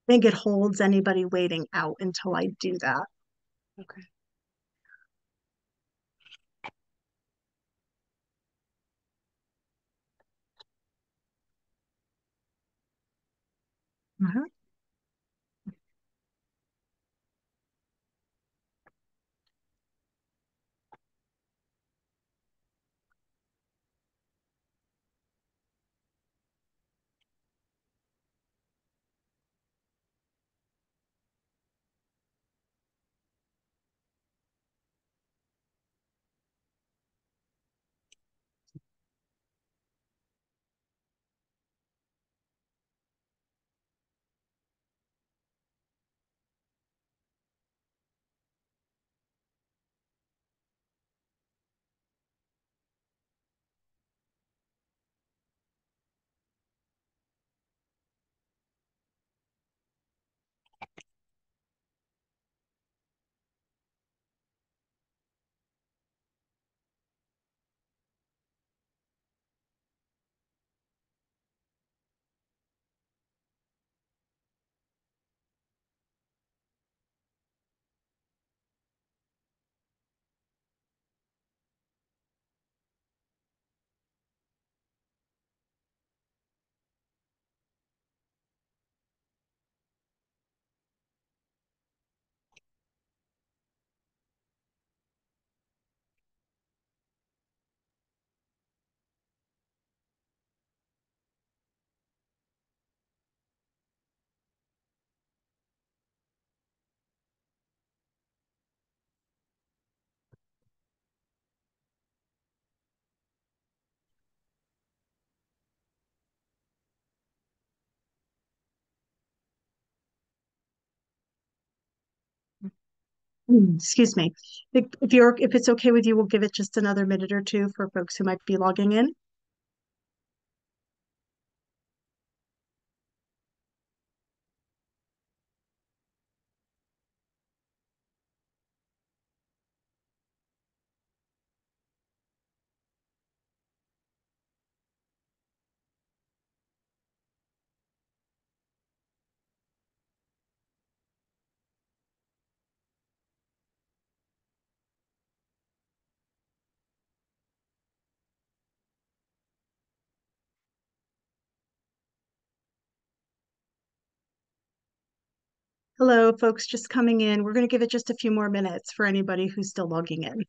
think it holds anybody waiting out until I do that. Okay. Uh-huh. Excuse me. If it's okay with you, we'll give it just another minute or two for folks who might be logging in. Hello, folks just coming in. We're going to give it just a few more minutes for anybody who's still logging in.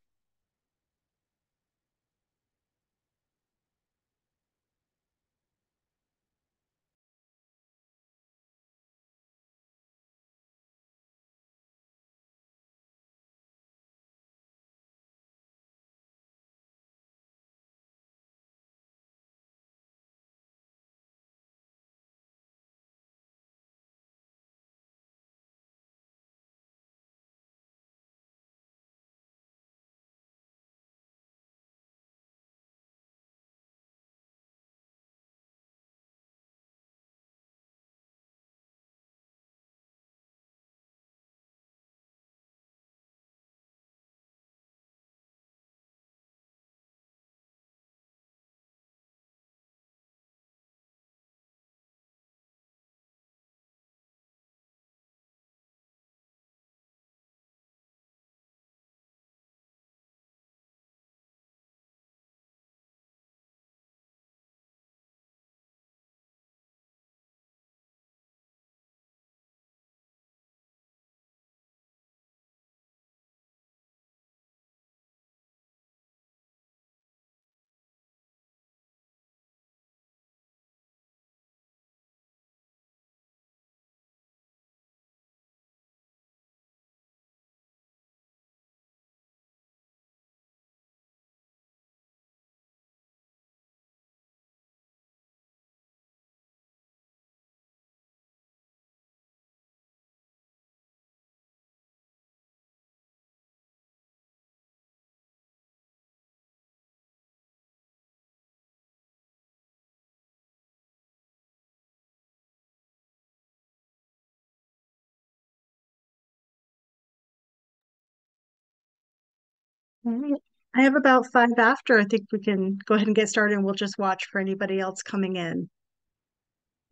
All right. I have about five after. I think we can go ahead and get started and we'll just watch for anybody else coming in.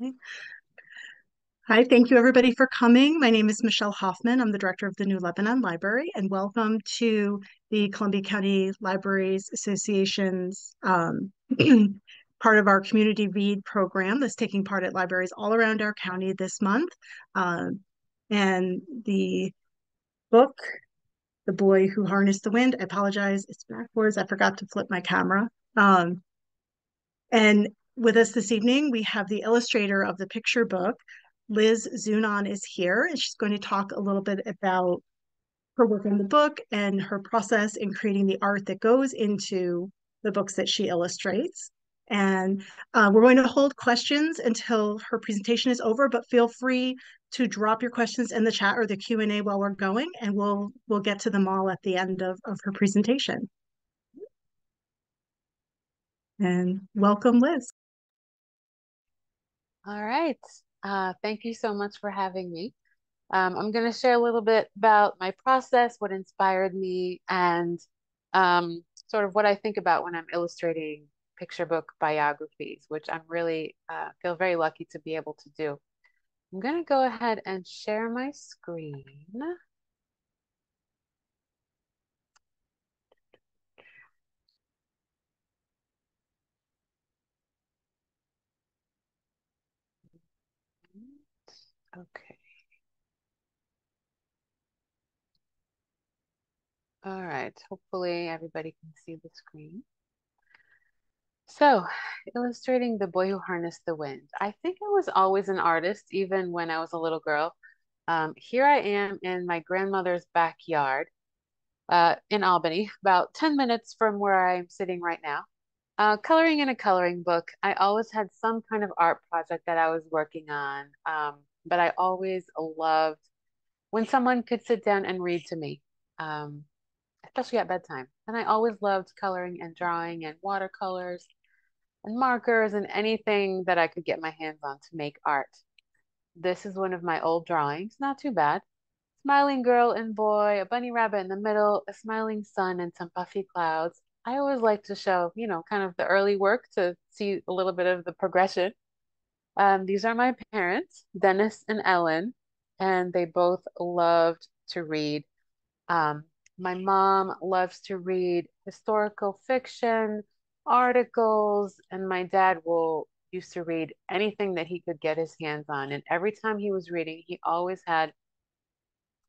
Okay. Hi, thank you everybody for coming. My name is Michelle Hoffman. I'm the director of the New Lebanon Library, and welcome to the Columbia County Libraries Association's part of our community read program that's taking part at libraries all around our county this month. And the book, The Boy Who Harnessed the Wind, I apologize, it's backwards. I forgot to flip my camera. And with us this evening, we have the illustrator of the picture book. Liz Zunon is here, and she's going to talk a little bit about her work on the book and her process in creating the art that goes into the books that she illustrates. And we're going to hold questions until her presentation is over, but feel free to drop your questions in the chat or the Q&A while we're going, and we'll get to them all at the end of her presentation. And welcome, Liz. All right. Thank you so much for having me. I'm going to share a little bit about my process, what inspired me, and sort of what I think about when I'm illustrating picture book biographies, which I'm really feel very lucky to be able to do. I'm going to go ahead and share my screen. Okay. All right. Hopefully everybody can see the screen. So, illustrating The Boy Who Harnessed the Wind. I think I was always an artist, even when I was a little girl. Here I am in my grandmother's backyard in Albany, about 10 minutes from where I'm sitting right now. Coloring in a coloring book. I always had some kind of art project that I was working on, but I always loved when someone could sit down and read to me, um, especially at bedtime. And I always loved coloring and drawing and watercolors and markers and anything that I could get my hands on to make art. This is one of my old drawings, not too bad. Smiling girl and boy, a bunny rabbit in the middle, a smiling sun, and some puffy clouds. I always like to show, kind of the early work to see a little bit of the progression. These are my parents, Dennis and Ellen, and they both loved to read. Um, my mom loves to read historical fiction, articles, and my dad will used to read anything that he could get his hands on. And every time he was reading, he always had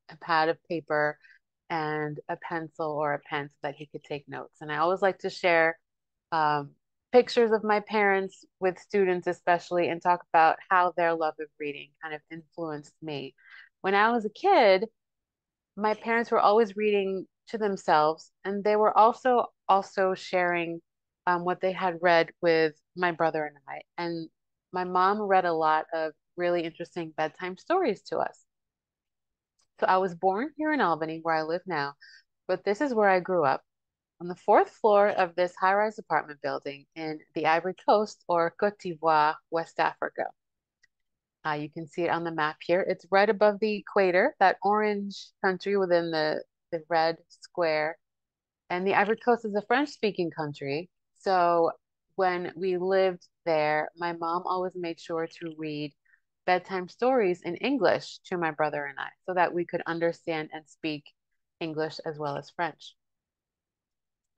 a pad of paper and a pencil or a pen so that he could take notes. And I always like to share um, pictures of my parents with students, especially, and talk about how their love of reading kind of influenced me. When I was a kid, my parents were always reading to themselves, and they were also sharing what they had read with my brother and I. And my mom read a lot of really interesting bedtime stories to us. So I was born here in Albany, where I live now, but this is where I grew up on the fourth floor of this high-rise apartment building in the Ivory Coast, or Côte d'Ivoire, West Africa. You can see it on the map here. It's right above the equator, that orange country within the red square. And the Ivory Coast is a French-speaking country. So when we lived there, my mom always made sure to read bedtime stories in English to my brother and I so that we could understand and speak English as well as French.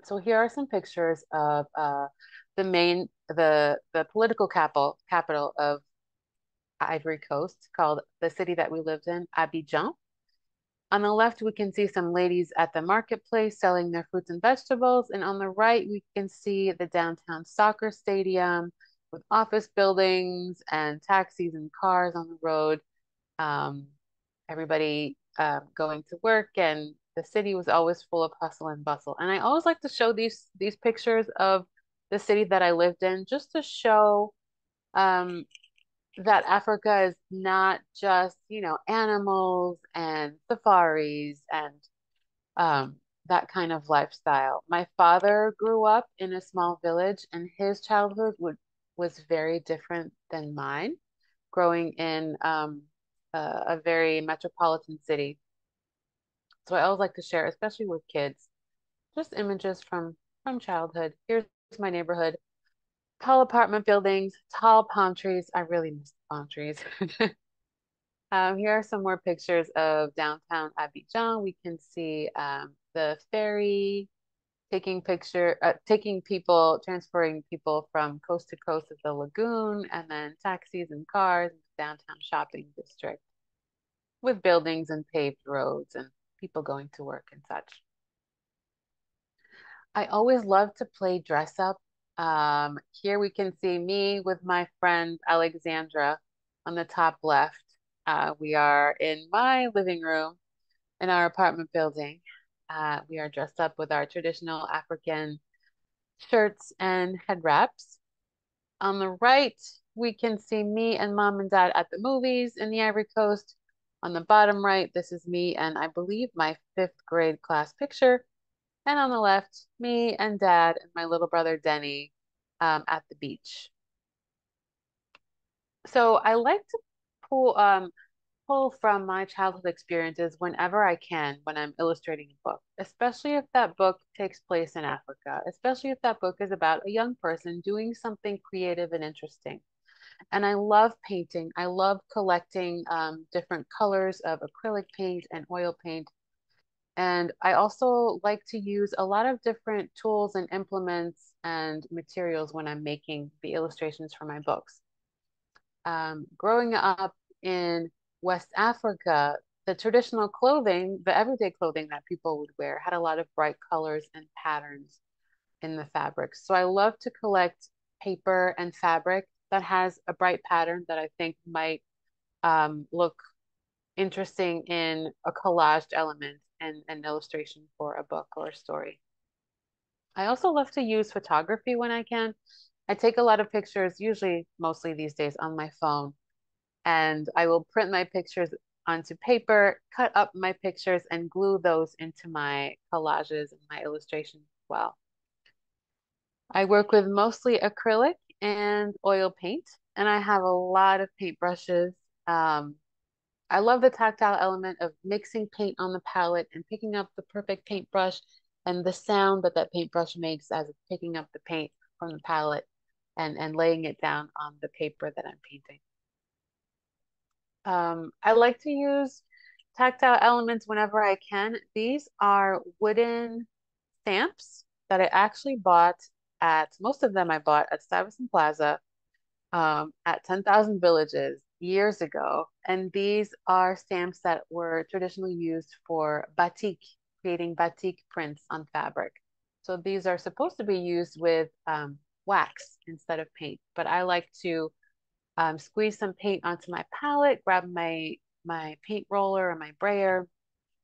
So here are some pictures of the political capital of Ivory Coast, called the city that we lived in, Abidjan. On the left, we can see some ladies at the marketplace selling their fruits and vegetables. And on the right, we can see the downtown soccer stadium with office buildings and taxis and cars on the road. Um, Everybody going to work, and the city was always full of hustle and bustle. And I always like to show these pictures of the city that I lived in, just to show um, that Africa is not just, animals and safaris and um, that kind of lifestyle. My father grew up in a small village, and his childhood was very different than mine, growing in a very metropolitan city. So I always like to share, especially with kids, just images from childhood. Here's my neighborhood. Tall apartment buildings, tall palm trees. I really miss palm trees. Here are some more pictures of downtown Abidjan. We can see the ferry taking people, transferring people from coast to coast of the lagoon, and then taxis and cars in the downtown shopping district with buildings and paved roads and people going to work and such. I always love to play dress up. Here we can see me with my friend Alexandra on the top left. We are in my living room in our apartment building. We are dressed up with our traditional African shirts and head wraps. On the right, we can see me and mom and dad at the movies in the Ivory Coast. On the bottom right, this is me and I believe my fifth grade class picture. And on the left, me and dad and my little brother Denny at the beach. So I like to pull pull from my childhood experiences whenever I can when I'm illustrating a book, especially if that book takes place in Africa, especially if that book is about a young person doing something creative and interesting. And I love painting. I love collecting different colors of acrylic paint and oil paint. And I also like to use a lot of different tools and implements and materials when I'm making the illustrations for my books. Growing up in West Africa, the traditional clothing, the everyday clothing that people would wear, had a lot of bright colors and patterns in the fabrics. So I love to collect paper and fabric that has a bright pattern that I think might look interesting in a collaged element and an illustration for a book or a story. I also love to use photography when I can. I take a lot of pictures, usually mostly these days on my phone, and I will print my pictures onto paper, cut up my pictures, and glue those into my collages and my illustrations as well. I work with mostly acrylic and oil paint, and I have a lot of paintbrushes. Um, I love the tactile element of mixing paint on the palette and picking up the perfect paintbrush and the sound that that paintbrush makes as it's picking up the paint from the palette and laying it down on the paper that I'm painting. I like to use tactile elements whenever I can. These are wooden stamps that I actually bought most of them I bought at Stuyvesant Plaza at 10,000 Villages years ago. And these are stamps that were traditionally used for batik, creating batik prints on fabric. So these are supposed to be used with wax instead of paint, but I like to squeeze some paint onto my palette, grab my paint roller or my brayer,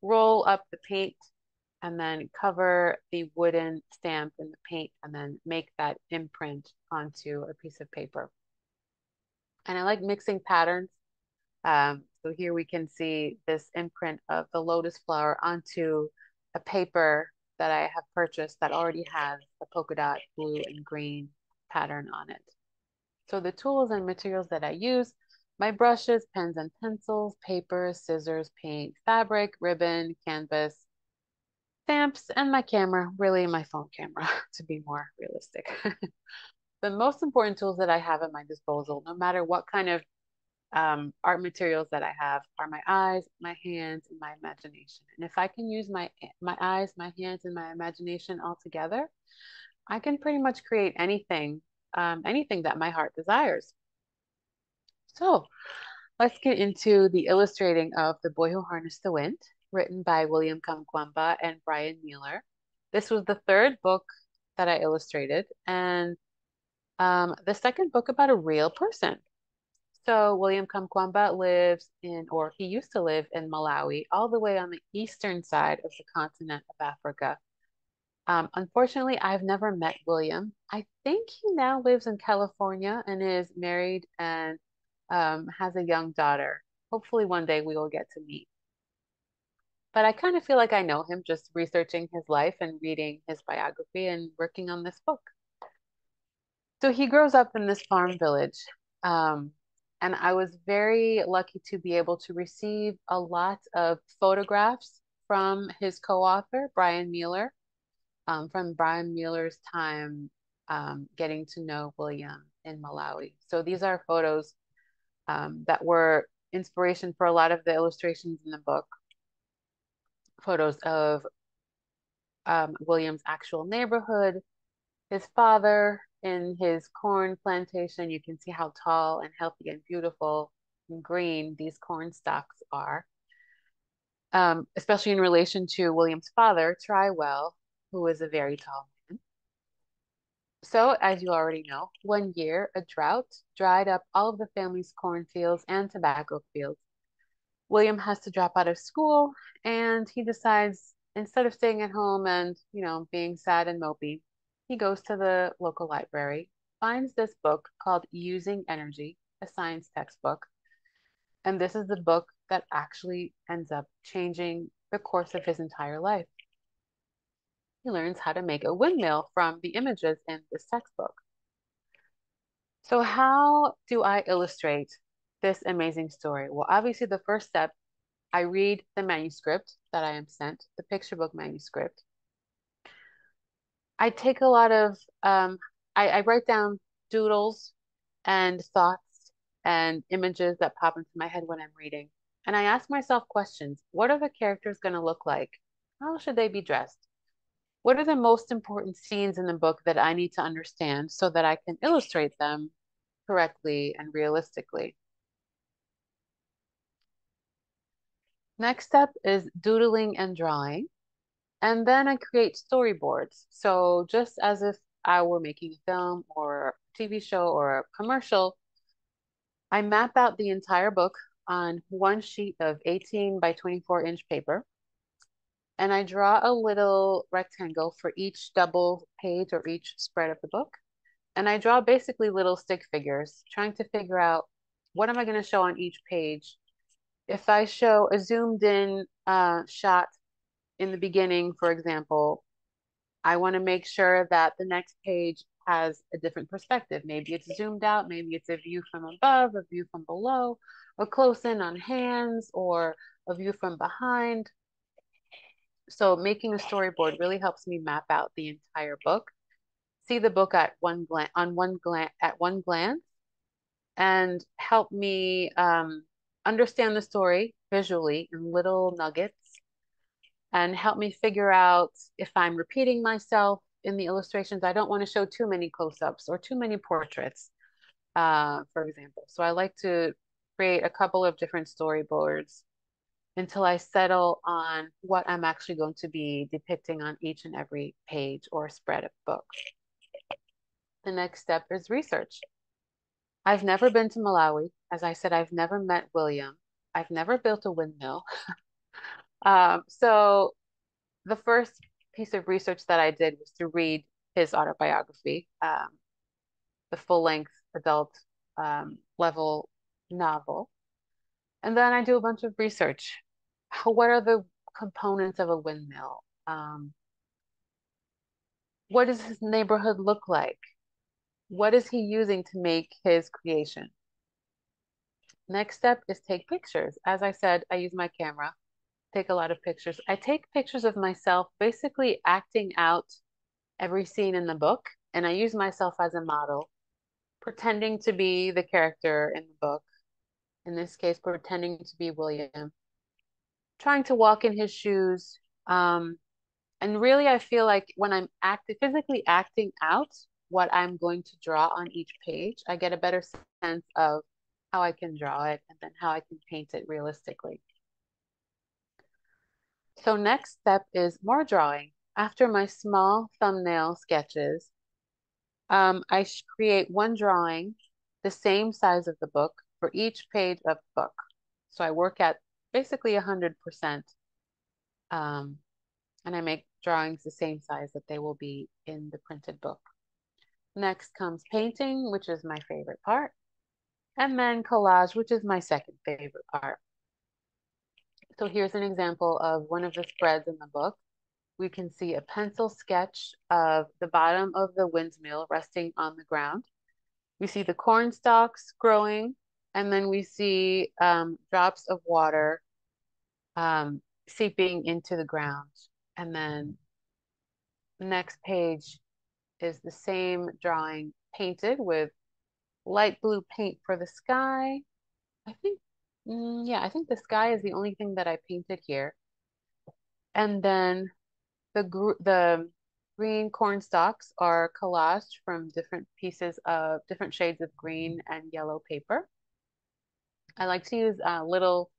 roll up the paint, and then cover the wooden stamp in the paint, and then make that imprint onto a piece of paper. And I like mixing patterns. So here we can see this imprint of the lotus flower onto a paper that I have purchased that already has a polka dot blue and green pattern on it. So the tools and materials that I use, my brushes, pens and pencils, paper, scissors, paint, fabric, ribbon, canvas, stamps, and my camera, really my phone camera to be more realistic. The most important tools that I have at my disposal, no matter what kind of art materials that I have, are my eyes, my hands, and my imagination. And if I can use my eyes, my hands, and my imagination all together, I can pretty much create anything that my heart desires. So let's get into the illustrating of The Boy Who Harnessed the Wind, written by William Kamkwamba and Brian Mueller. This was the third book that I illustrated, and the second book about a real person. So William Kamkwamba lives in, or he used to live in Malawi, all the way on the eastern side of the continent of Africa. Unfortunately, I've never met William. I think he now lives in California and is married and has a young daughter. Hopefully, one day we will get to meet. But I kind of feel like I know him just researching his life and reading his biography and working on this book. So he grows up in this farm village. Um, and I was very lucky to be able to receive a lot of photographs from his co-author, Brian Mueller, from Brian Mueller's time getting to know William in Malawi. So these are photos that were inspiration for a lot of the illustrations in the book. Photos of William's actual neighborhood, his father in his corn plantation. You can see how tall and healthy and beautiful and green these corn stalks are, especially in relation to William's father, Trywell, who is a very tall man. So, as you already know, one year a drought dried up all of the family's cornfields and tobacco fields. William has to drop out of school, and he decides instead of staying at home and, being sad and mopey, he goes to the local library, finds this book called Using Energy, a science textbook. And this is the book that actually ends up changing the course of his entire life. He learns how to make a windmill from the images in this textbook. So, how do I illustrate this amazing story? Well, obviously, the first step, I read the manuscript that I am sent, the picture book manuscript. I take a lot of, I write down doodles and thoughts and images that pop into my head when I'm reading. And I ask myself questions. What are the characters going to look like? How should they be dressed? What are the most important scenes in the book that I need to understand so that I can illustrate them correctly and realistically? Next step is doodling and drawing. And then I create storyboards. So just as if I were making a film or a TV show or a commercial, I map out the entire book on one sheet of 18 by 24-inch paper. And I draw a little rectangle for each double page or each spread of the book. And I draw basically little stick figures, trying to figure out what am I going to show on each page. If I show a zoomed in shot in the beginning, for example, I want to make sure that the next page has a different perspective. Maybe it's zoomed out, maybe it's a view from above, a view from below, a close in on hands, or a view from behind. So making a storyboard really helps me map out the entire book, see the book at one glance, and help me understand the story visually in little nuggets, and help me figure out if I'm repeating myself in the illustrations. I don't want to show too many close-ups or too many portraits, for example. So I like to create a couple of different storyboards until I settle on what I'm actually going to be depicting on each and every page or spread of the book. The next step is research. I've never been to Malawi. As I said, I've never met William. I've never built a windmill. So the first piece of research that I did was to read his autobiography, the full-length adult level novel. And then I do a bunch of research. What are the components of a windmill? What does his neighborhood look like? What is he using to make his creation? Next step is take pictures. As I said, I use my camera, take a lot of pictures. I take pictures of myself basically acting out every scene in the book, and I use myself as a model, pretending to be the character in the book, in this case, pretending to be William, trying to walk in his shoes. And really, I feel like when I'm physically acting out what I'm going to draw on each page, I get a better sense of how I can draw it and then how I can paint it realistically. So next step is more drawing. After my small thumbnail sketches, I create one drawing the same size of the book for each page of the book. So I work at basically 100%, and I make drawings the same size that they will be in the printed book. Next comes painting, which is my favorite part, and then collage, which is my second favorite part. So here's an example of one of the spreads in the book. We can see a pencil sketch of the bottom of the windmill resting on the ground. We see the corn stalks growing, and then we see drops of water seeping into the ground. And then the next page is the same drawing painted with light blue paint for the sky. I think Yeah, I think the sky is the only thing that I painted here. And then the green corn stalks are collaged from different pieces of different shades of green and yellow paper. I like to use little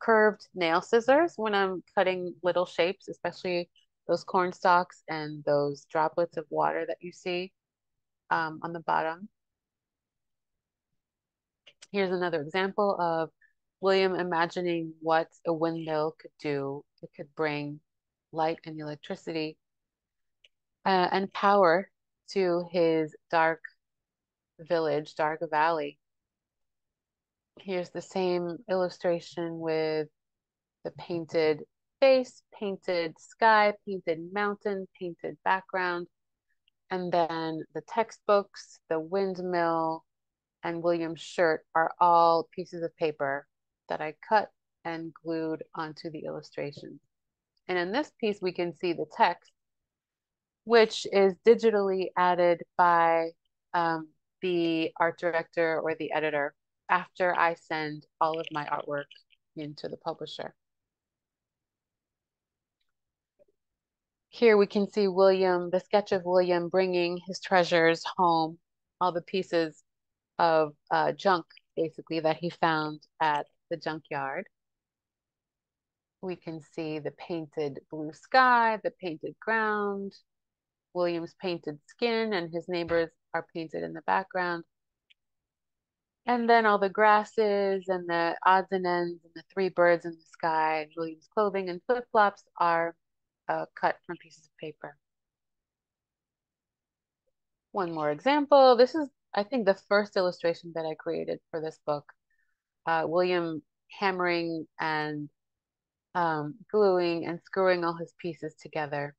curved nail scissors when I'm cutting little shapes, especially those corn stalks and those droplets of water that you see on the bottom. Here's another example of William imagining what a windmill could do. It could bring light and electricity and power to his dark village, dark valley. Here's the same illustration with the painted face, painted sky, painted mountain, painted background, and then the textbooks, the windmill, and William's shirt are all pieces of paper that I cut and glued onto the illustration. And in this piece, we can see the text, which is digitally added by the art director or the editor after I send all of my artwork into the publisher. Here we can see William, the sketch of William bringing his treasures home, all the pieces of junk, basically, that he found at the junkyard. We can see the painted blue sky, the painted ground, William's painted skin, and his neighbors are painted in the background. And then all the grasses and the odds and ends and the three birds in the sky, and William's clothing and flip-flops are cut from pieces of paper. One more example. This is, I think, the first illustration that I created for this book. William hammering and gluing and screwing all his pieces together.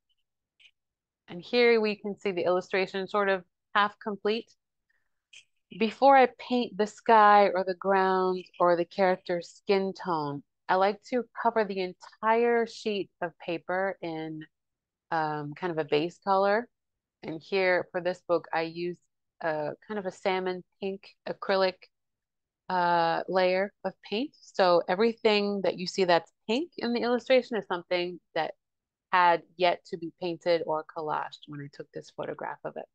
And here we can see the illustration sort of half complete. Before I paint the sky or the ground or the character's skin tone, I like to cover the entire sheet of paper in kind of a base color. And here for this book, I used a kind of a salmon pink acrylic layer of paint. So everything that you see that's pink in the illustration is something that had yet to be painted or collaged when I took this photograph of it.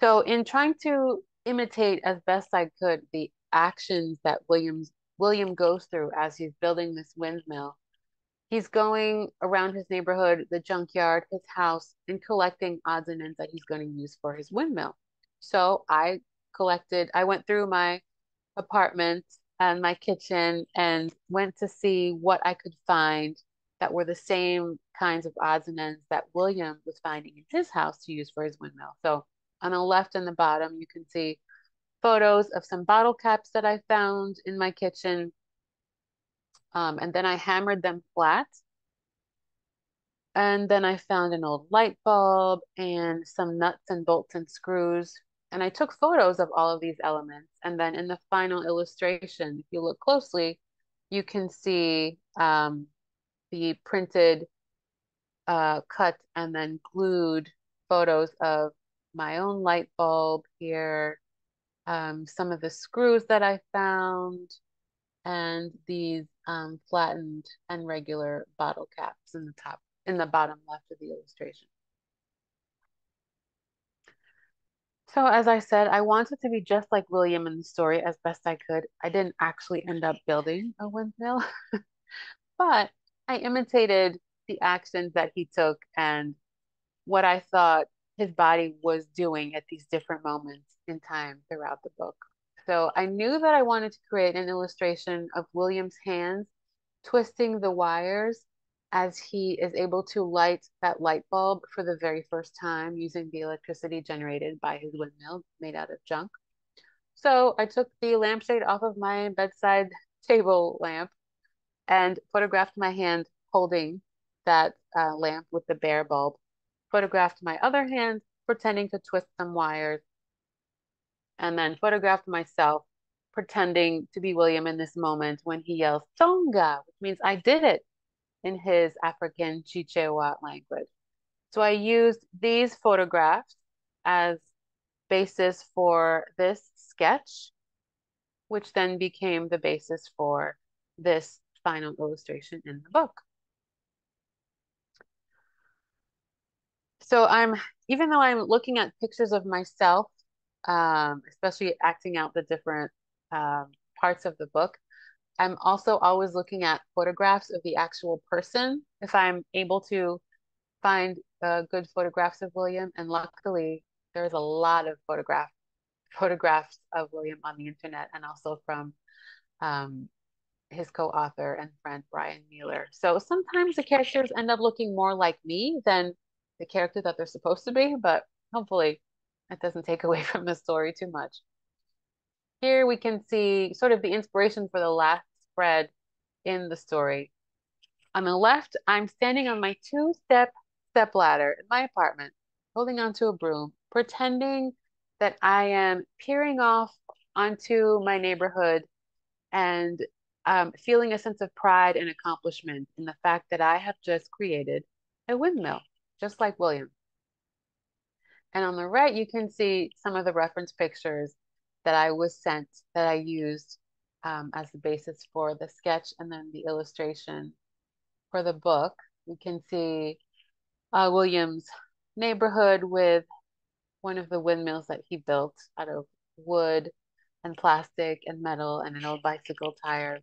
So in trying to imitate as best I could the actions that William goes through as he's building this windmill, he's going around his neighborhood, the junkyard, his house, and collecting odds and ends that he's going to use for his windmill. So I went through my apartment and my kitchen and went to see what I could find that were the same kinds of odds and ends that William was finding in his house to use for his windmill. So on the left and the bottom, you can see photos of some bottle caps that I found in my kitchen. And then I hammered them flat. And then I found an old light bulb and some nuts and bolts and screws. And I took photos of all of these elements. And then in the final illustration, if you look closely, you can see the printed, cut, and then glued photos of my own light bulb here, some of the screws that I found, and these flattened and regular bottle caps in the bottom left of the illustration. So as I said, I wanted to be just like William in the story as best I could. I didn't actually end up building a windmill, but I imitated the actions that he took and what I thought his body was doing at these different moments in time throughout the book. So I knew that I wanted to create an illustration of William's hands twisting the wires as he is able to light that light bulb for the very first time using the electricity generated by his windmill made out of junk. So I took the lampshade off of my bedside table lamp and photographed my hand holding that lamp with the bare bulb, photographed my other hand pretending to twist some wires, and then photographed myself pretending to be William in this moment when he yells Tonga, which means I did it in his African Chichewa language. So I used these photographs as basis for this sketch. which then became the basis for this final illustration in the book. So even though I'm looking at pictures of myself, especially acting out the different parts of the book, I'm also always looking at photographs of the actual person if I'm able to find good photographs of William. And luckily, there's a lot of photographs of William on the internet and also from um, his co-author and friend Brian Mueller. So sometimes the characters end up looking more like me than the character that they're supposed to be, but hopefully it doesn't take away from the story too much. Here we can see sort of the inspiration for the last spread in the story. On the left, I'm standing on my step ladder in my apartment, holding onto a broom, pretending that I am peering off onto my neighborhood and feeling a sense of pride and accomplishment in the fact that I have just created a windmill, just like William. And on the right, you can see some of the reference pictures that I was sent that I used as the basis for the sketch and then the illustration for the book. You can see William's neighborhood with one of the windmills that he built out of wood and plastic and metal and an old bicycle tire.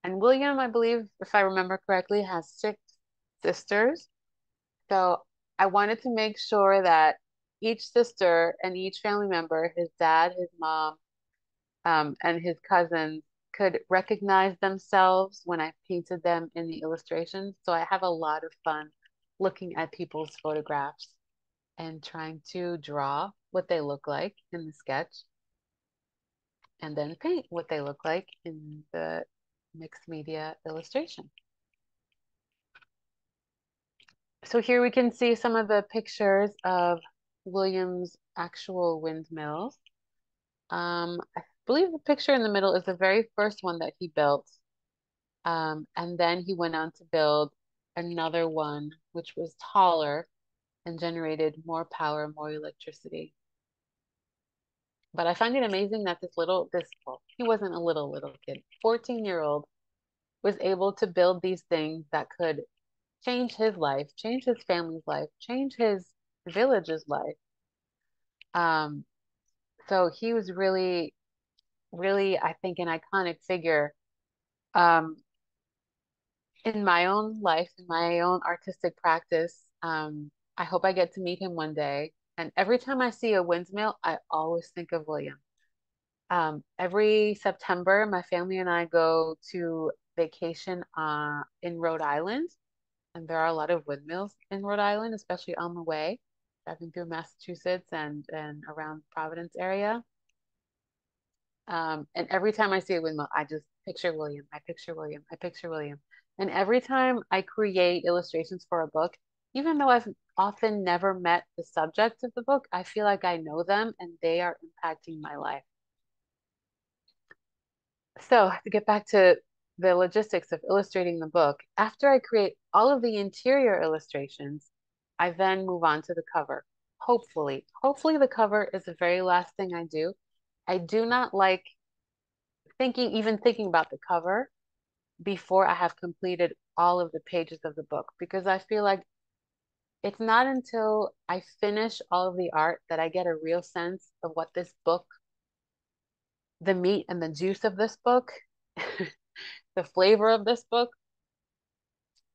And William, I believe, if I remember correctly, has 6 sisters. So I wanted to make sure that each sister and each family member, his dad, his mom, and his cousins, could recognize themselves when I painted them in the illustrations. So I have a lot of fun looking at people's photographs and trying to draw what they look like in the sketch and then paint what they look like in the mixed media illustration. So here we can see some of the pictures of William's actual windmills. I believe the picture in the middle is the very first one that he built. And then he went on to build another one, which was taller and generated more power, more electricity. But I find it amazing that well, he wasn't a little kid, 14-year-old was able to build these things that could change his life, change his family's life, change his village's life. Um, so he was really, really, I think, an iconic figure um, in my own life, in my own artistic practice. I hope I get to meet him one day. And every time I see a windmill, I always think of William. Every September, my family and I go to vacation in Rhode Island, and there are a lot of windmills in Rhode Island, especially on the way, driving through Massachusetts and around Providence area. And every time I see a windmill, I just picture William. I picture William. I picture William. And every time I create illustrations for a book, even though I've often never met the subject of the book, I feel like I know them and they are impacting my life. So to get back to the logistics of illustrating the book, after I create all of the interior illustrations, I then move on to the cover. Hopefully the cover is the very last thing I do. I do not like even thinking about the cover before I have completed all of the pages of the book because I feel like it's not until I finish all of the art that I get a real sense of what this book, the meat and the juice of this book, the flavor of this book.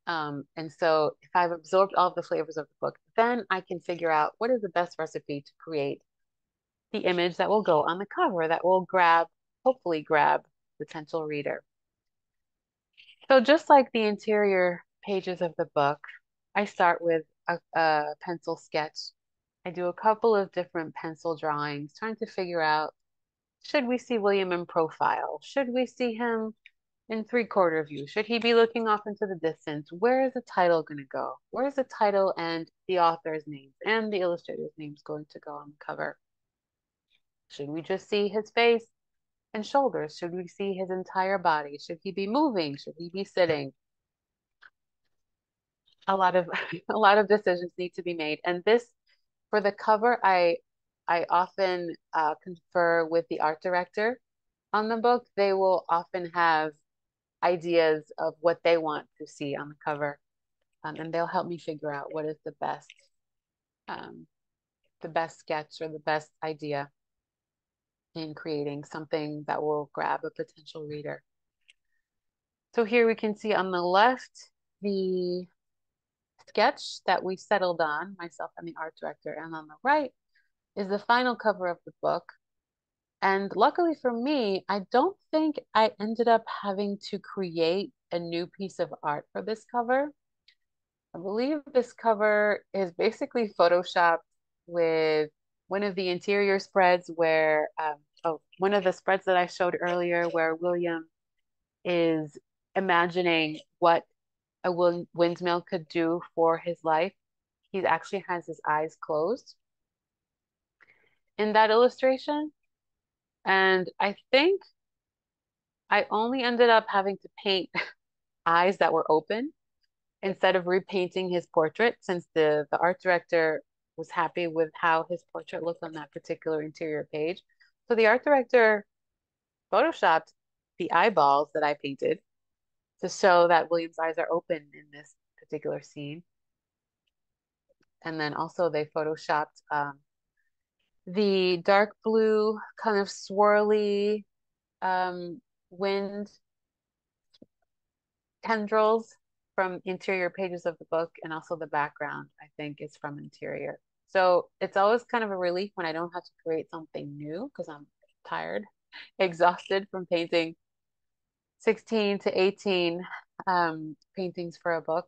And so if I've absorbed all of the flavors of the book, then I can figure out what is the best recipe to create the image that will go on the cover that will hopefully grab potential reader. So just like the interior pages of the book, I start with a pencil sketch. I do a couple of different pencil drawings, trying to figure out, should we see William in profile? Should we see him in three-quarter view? Should he be looking off into the distance? Where is the title going to go? Where is the title and the author's names and the illustrator's names going to go on the cover? Should we just see his face and shoulders? Should we see his entire body? Should he be moving? Should he be sitting? A lot of a lot of decisions need to be made. And this for the cover, I often confer with the art director on the book, they will often have ideas of what they want to see on the cover, and they'll help me figure out what is um, the best sketch or the best idea in creating something that will grab a potential reader. So here we can see on the left the sketch that we settled on, myself and the art director, and on the right is the final cover of the book. And luckily for me, I don't think I ended up having to create a new piece of art for this cover. I believe this cover is basically photoshopped with one of the interior spreads where, one of the spreads that I showed earlier, where William is imagining what a windmill could do for his life. He actually has his eyes closed in that illustration. And I think I only ended up having to paint eyes that were open instead of repainting his portrait, since the art director was happy with how his portrait looked on that particular interior page. So the art director photoshopped the eyeballs that I painted to show that William's eyes are open in this particular scene. And then also they photoshopped the dark blue kind of swirly wind tendrils from interior pages of the book, and also the background, I think, is from interior. So it's always kind of a relief when I don't have to create something new because I'm tired, exhausted from painting 16 to 18 paintings for a book.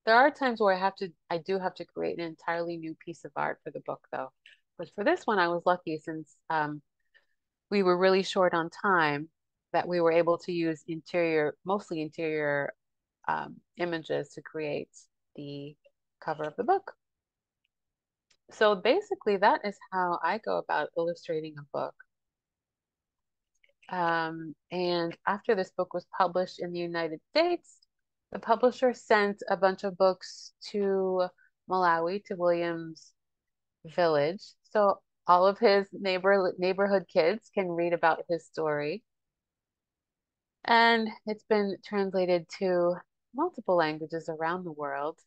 There are times where I do have to create an entirely new piece of art for the book though. But for this one, I was lucky since we were really short on time that we were able to use mostly interior images to create the cover of the book. So basically, that is how I go about illustrating a book. And after this book was published in the United States, the publisher sent a bunch of books to Malawi, to William's village. So all of his neighborhood kids can read about his story. And it's been translated to multiple languages around the world.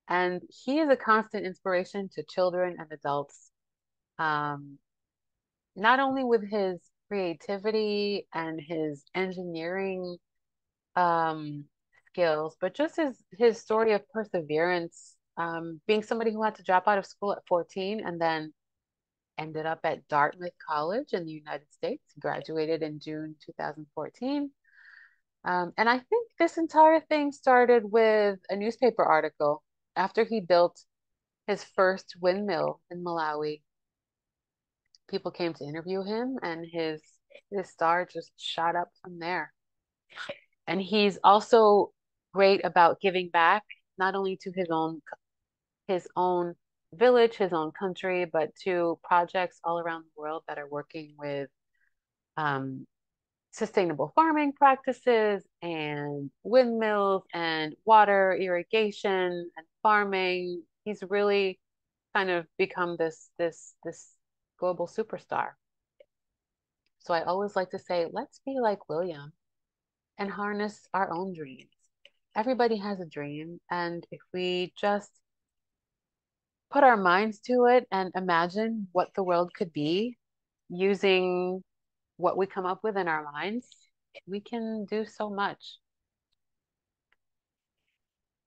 And he is a constant inspiration to children and adults, um, not only with his creativity and his engineering um, skills, but just his story of perseverance, being somebody who had to drop out of school at 14 and then ended up at Dartmouth College in the United States, graduated in June 2014. And I think this entire thing started with a newspaper article after he built his first windmill in Malawi. People came to interview him, and his star just shot up from there. And he's also great about giving back, not only to his own village, his own country, but to projects all around the world that are working with um, sustainable farming practices and windmills and water irrigation and farming. He's really kind of become this global superstar. So I always like to say, let's be like William and harness our own dreams. Everybody has a dream, and if we just put our minds to it and imagine what the world could be using what we come up with in our minds, we can do so much.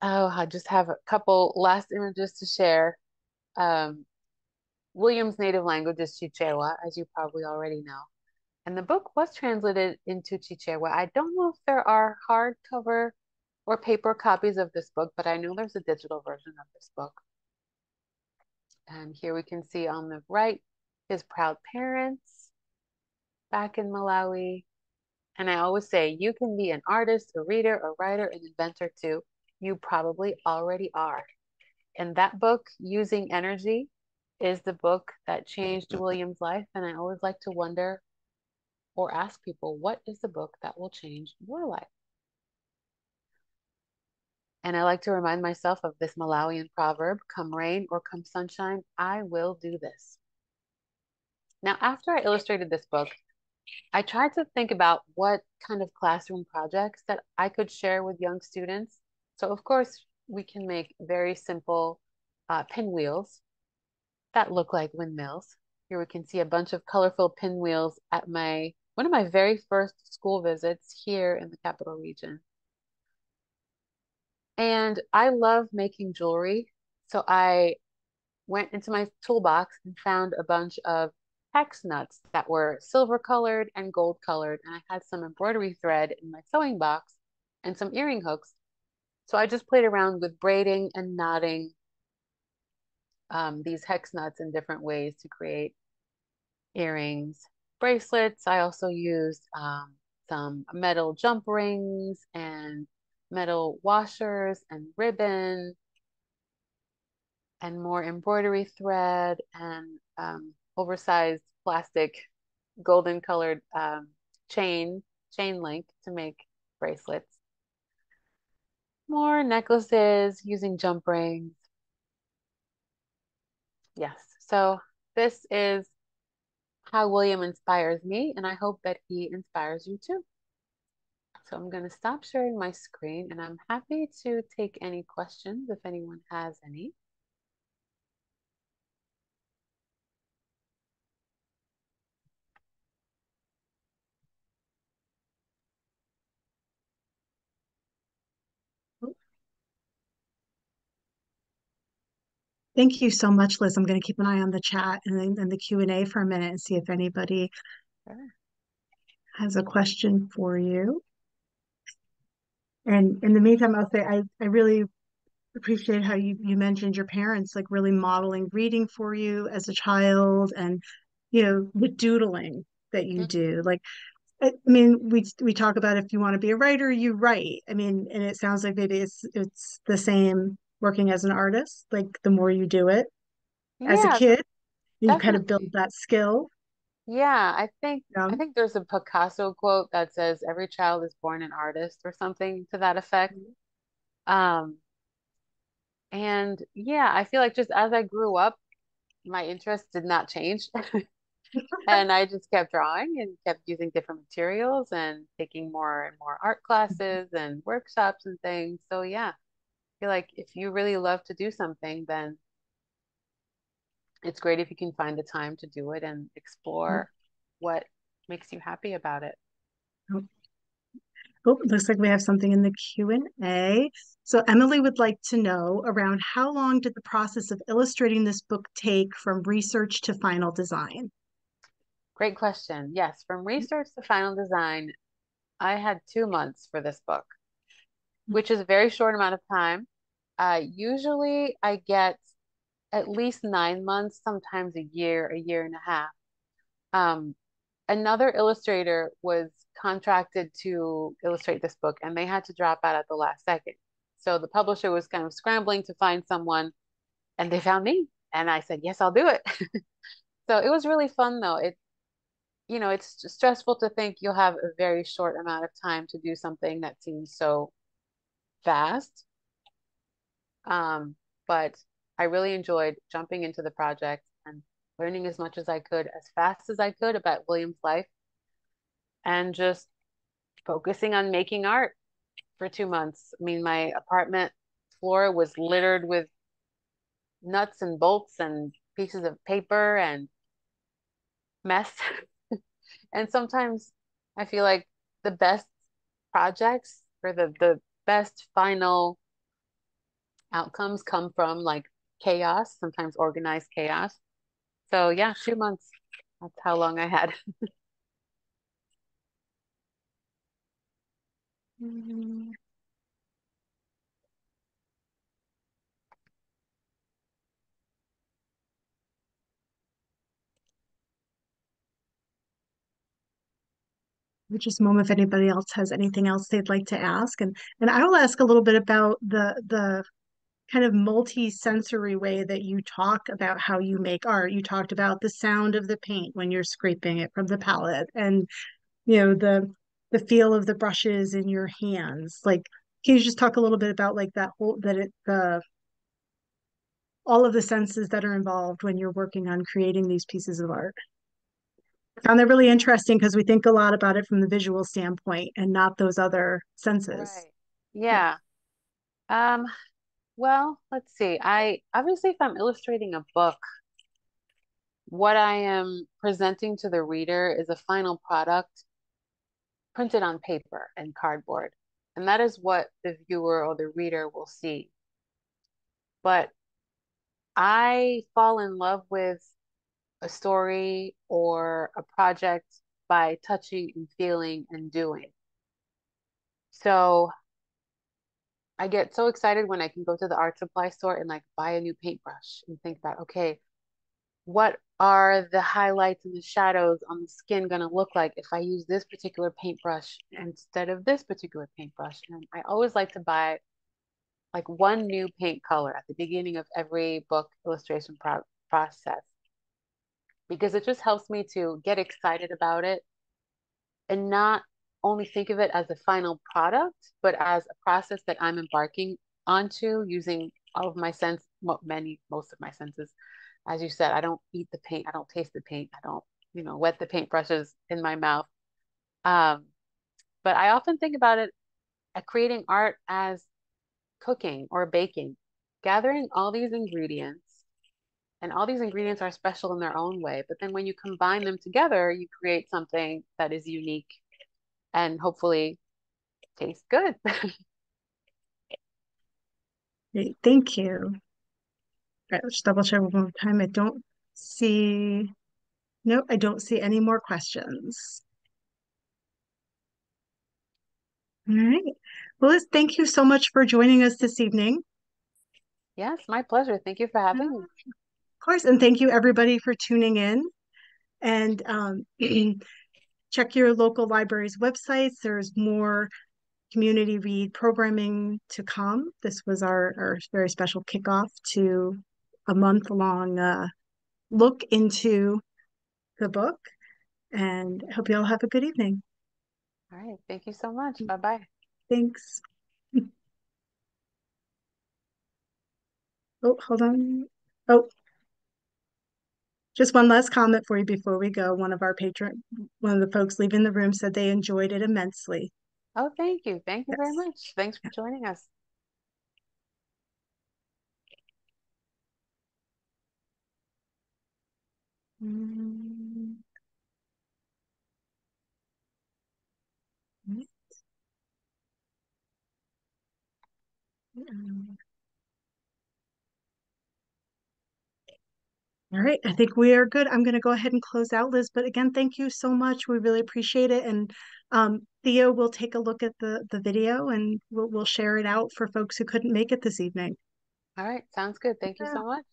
Oh, I just have a couple last images to share. Um, William's native language is Chichewa, as you probably already know. And the book was translated into Chichewa. I don't know if there are hardcover or paper copies of this book, but I know there's a digital version of this book. And here we can see on the right his proud parents back in Malawi. And I always say, you can be an artist, a reader, a writer, an inventor too. You probably already are. And that book, Using Energy, is the book that changed William's life. And I always like to wonder or ask people, what is the book that will change your life? And I like to remind myself of this Malawian proverb, come rain or come sunshine, I will do this. Now, after I illustrated this book, I tried to think about what kind of classroom projects that I could share with young students. So, of course, we can make very simple pinwheels that look like windmills. Here we can see a bunch of colorful pinwheels at my one of my very first school visits here in the capital region. And I love making jewelry. So I went into my toolbox and found a bunch of hex nuts that were silver colored and gold colored. And I had some embroidery thread in my sewing box and some earring hooks. So I just played around with braiding and knotting these hex nuts in different ways to create earrings, bracelets. I also used some metal jump rings and metal washers and ribbon and more embroidery thread and oversized plastic golden colored chain link to make bracelets. More necklaces using jump rings. Yes. So this is how William inspires me, and I hope that he inspires you too. So I'm going to stop sharing my screen, and I'm happy to take any questions if anyone has any. Thank you so much, Liz. I'm going to keep an eye on the chat and the Q&A for a minute and see if anybody Sure. has a question for you. And in the meantime, I'll say I really appreciate how you mentioned your parents like really modeling reading for you as a child and the doodling that you Mhm. do. Like I mean, we talk about if you want to be a writer, you write. I mean, and it sounds like maybe it's the same working as an artist. Like the more you do it as a Yeah, kid, you kind of build definitely. that skill. Yeah, I Um, think there's a Picasso quote that says every child is born an artist or something to that effect. Um, and yeah, I feel like just as I grew up, my interest did not change. And I just kept drawing and kept using different materials and taking more and more art classes and workshops and things. So yeah, I feel like if you really love to do something, then it's great if you can find the time to do it and explore what makes you happy about it. Oh, looks like we have something in the Q&A. So Emily would like to know around how long did the process of illustrating this book take from research to final design? Great question. Yes, from research to final design, I had 2 months for this book, which is a very short amount of time. Usually I get at least 9 months, sometimes a year and a half. Um, Another illustrator was contracted to illustrate this book, and they had to drop out at the last second. So the publisher was kind of scrambling to find someone, and they found me. And I said, yes, I'll do it. So it was really fun, though. It's stressful to think you'll have a very short amount of time to do something that seems so fast. But I really enjoyed jumping into the project and learning as much as I could, as fast as I could about William's life, and just focusing on making art for 2 months. I mean, my apartment floor was littered with nuts and bolts and pieces of paper and mess. And sometimes I feel like the best projects or the best final outcomes come from like chaos, sometimes organized chaos. So yeah, 2 months. That's how long I had. Mm, just a moment if anybody else has anything else they'd like to ask. And I will ask a little bit about the kind of multi-sensory way that you talk about how you make art. You talked about the sound of the paint when you're scraping it from the palette and the feel of the brushes in your hands. Like, can you just talk a little bit about like that whole that it the all of the senses that are involved when you're working on creating these pieces of art? I found that really interesting because we think a lot about it from the visual standpoint and not those other senses. Right. Yeah. Yeah. Um, well, let's see. I obviously if I'm illustrating a book, what I am presenting to the reader is a final product printed on paper and cardboard. And that is what the viewer or the reader will see. But I fall in love with a story or a project by touching and feeling and doing. So I get so excited when I can go to the art supply store and like buy a new paintbrush and think about, okay, what are the highlights and the shadows on the skin going to look like if I use this particular paintbrush instead of this particular paintbrush? And I always like to buy like one new paint color at the beginning of every book illustration process because it just helps me to get excited about it and not only think of it as a final product, but as a process that I'm embarking onto using all of my most of my senses. As you said, I don't eat the paint, I don't taste the paint, I don't, wet the paintbrushes in my mouth. Um, but I often think about it at creating art as cooking or baking, gathering all these ingredients, and all these ingredients are special in their own way. But then when you combine them together, you create something that is unique and hopefully tastes good. Great. Thank you. All right, let's double check one more time. I don't see, no, I don't see any more questions. All right. Well, Liz, thank you so much for joining us this evening. Yes, my pleasure. Thank you for having me. Of course, and thank you everybody for tuning in. And check your local library's websites. There's more community read programming to come. This was our very special kickoff to a month-long look into the book. And I hope you all have a good evening. All right. Thank you so much. Bye bye. Thanks. Oh, hold on. Oh, just one last comment for you before we go. One of the folks leaving the room said they enjoyed it immensely. Oh, thank you. Thank you very Yes. much. Thanks for joining us. Mm, all right, I think we are good. I'm going to go ahead and close out, Liz. But again, thank you so much. We really appreciate it. And Theo will take a look at the video and we'll share it out for folks who couldn't make it this evening. All right. Sounds good. Thank you Yeah. so much.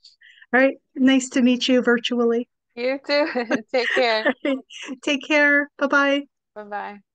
All right, nice to meet you virtually. You too. Take care. Take care. Bye bye. Bye bye.